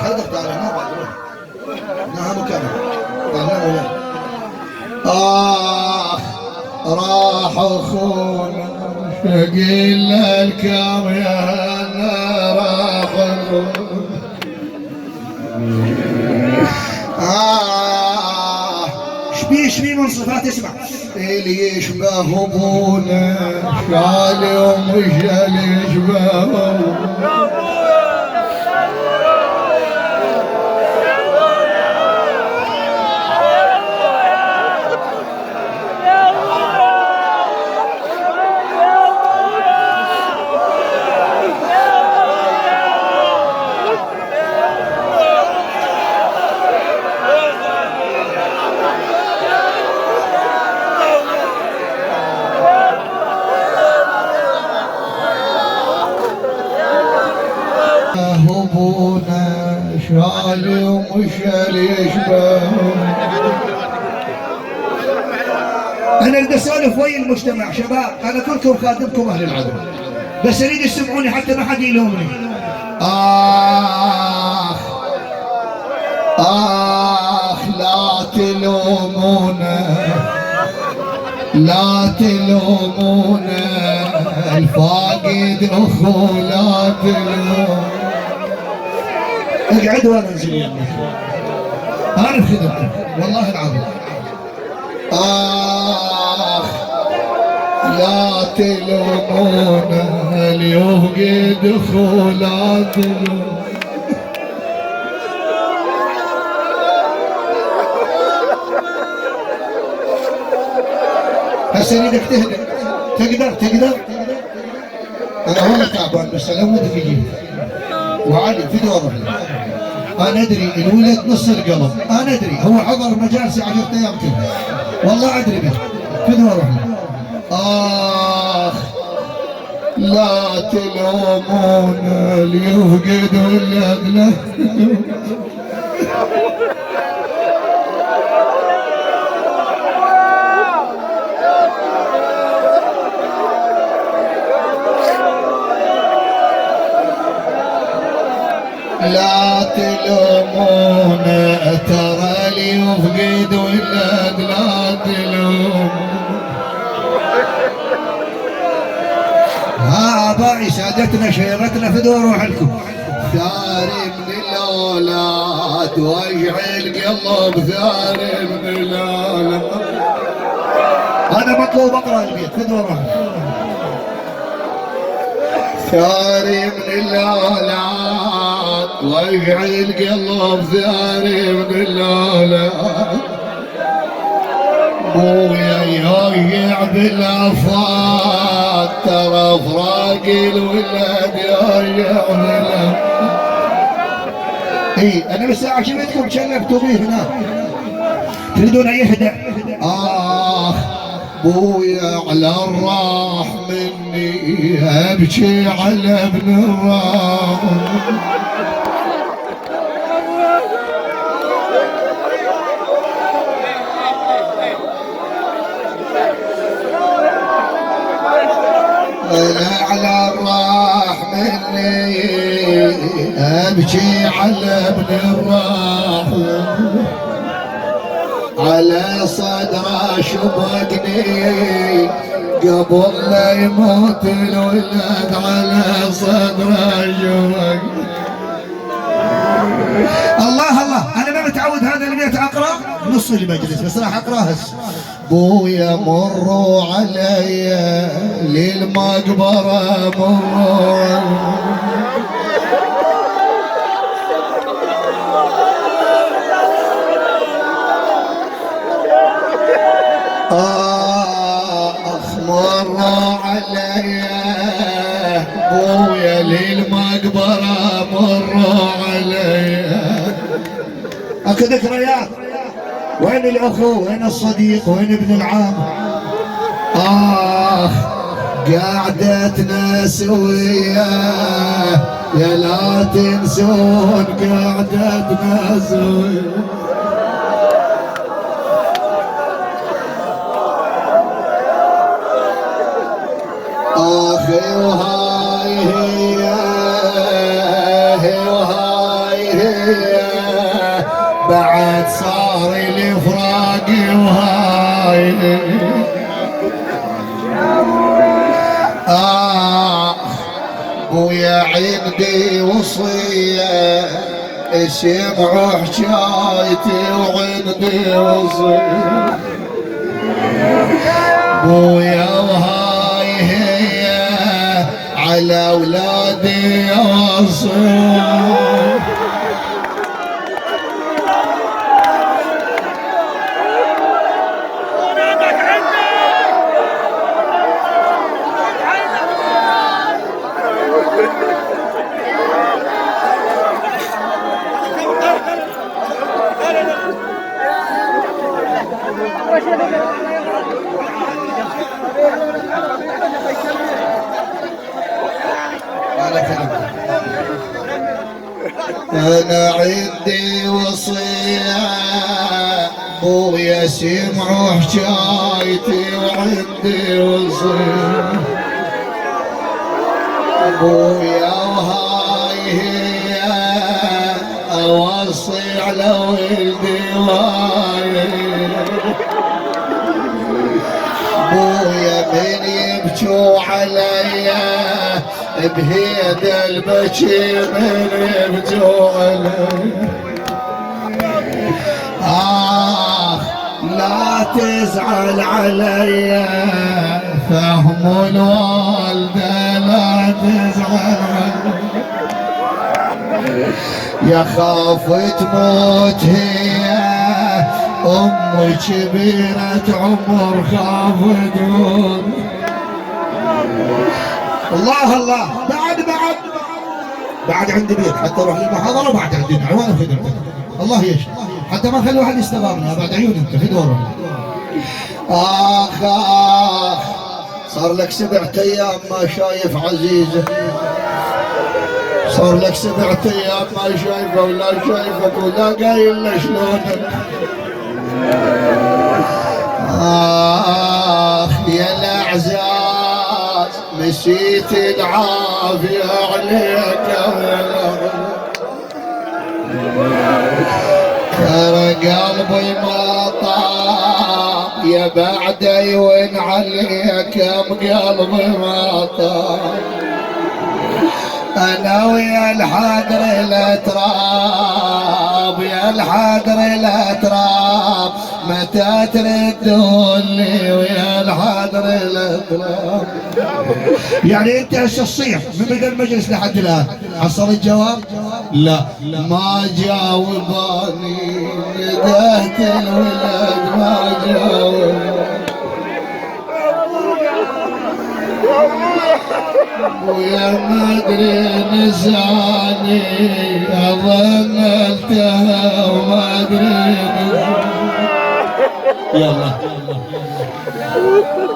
خلدك تعال هنا بعد روح. نعم مكانك. تعال هنا. راح اخونا شقيل الكام يا راح شبيه من صفات اسمع اللي يشبه ابونا شالي ومش اللي يشبه ابونا شالي ومش اللي يشبه. انا بدي اسولف ويا المجتمع شباب، انا كلكم خادمكم اهل العدل، بس اريد يسمعوني حتى ما حد يلومني. لا تلومونا لا تلومونا الفاقد اخو لا تلومونا. اقعدوا وانا انزل يمك انا بخدمكم والله العظيم. لا تلومونا اليوقد اخو لا تلومونا. هسه اريدك تهدى. تقدر انا والله تعبان بس لو ودك يجيب وعلي في دوره. انا ادري الولد نص القلب، انا ادري هو حضر مجالسي 10 ايام كذا والله ادري به في دوره. لا تلومونا ليفقد ولدنا. لا تلومونا ترى اللي يفقد ولد لا تلومونا. آبائي سادتنا شيرتنا في دور روحكم. ثاري من الأولاد وجع القلب ثاري من الأولاد. هذا مطلوب أقرأ البيت في دور روحكم. ثاري من الأولاد وجع القلب ثاري من الأولاد. ابويا يوجع بالافات ترى فراق الولد يوجع بالافات. اي انا بس عجبتكم شلفتوا بيه هناك تريدون يهدأ. ابويا على الراح مني ابكي على ابن الراح. انا على الراح مني ابكي على ابن الراح. على صدره شبكني قبل لا يموت الولد على صدره شبكني. الله انا ما متعود هذا البيت اقرا نص المجلس بس راح اقراه هسه. بويا مروا علي للمقبره مروا. مروا علي بويا للمقبره مروا علي. اكو ذكريات. وين الاخو وين الصديق وين ابن العام. قعدتنا سوية يا لا تنسون قعدتنا سوية. اخي وهاي هي وهاي هي بويا عندي وصية اسمعوا حكايتي وعندي وصية بويا وهاي هي على اولادي وصية أنا عندي وصية بويا سمعوا حكايتي وعندي وصية بويا وهاي هي أوصي على ولدي وهاي بويا من يبكوا عليا بهيد البكي من يبكوا عليا لا تزعل عليا فهم الوالدة لا تزعل عليا يا خاف تموت هي أم كبيرة عمر خاف تموت الله الله بعد عندي بيت حتى اروح للمحاضره بعد عندي دعوه في خدمتك الله يشفى حتى ما خلي واحد يستغربني بعد عيوني انت في دوره اخ صار لك 7 ايام ما شايف عزيزه صار لك 7 ايام ما شايفه ولا شايفك ولا قايل له شلونك يا الاعزاء مشيت العافية عليك ترى قلبي ما طاب يا بعدي وين عليك يا قلبي ما طاب انا ويا الحاضر الاتراب يا الحاضر الاتراب متى تردون لي ويا الحاضر الاتراب يعني انت هسه تصيح من بدا المجلس لحد الان حصل الجواب؟ لا ما جاوباني ندهت الولد ما جاوب ويا ما ادري نساني اظن التهى وما ادري يلا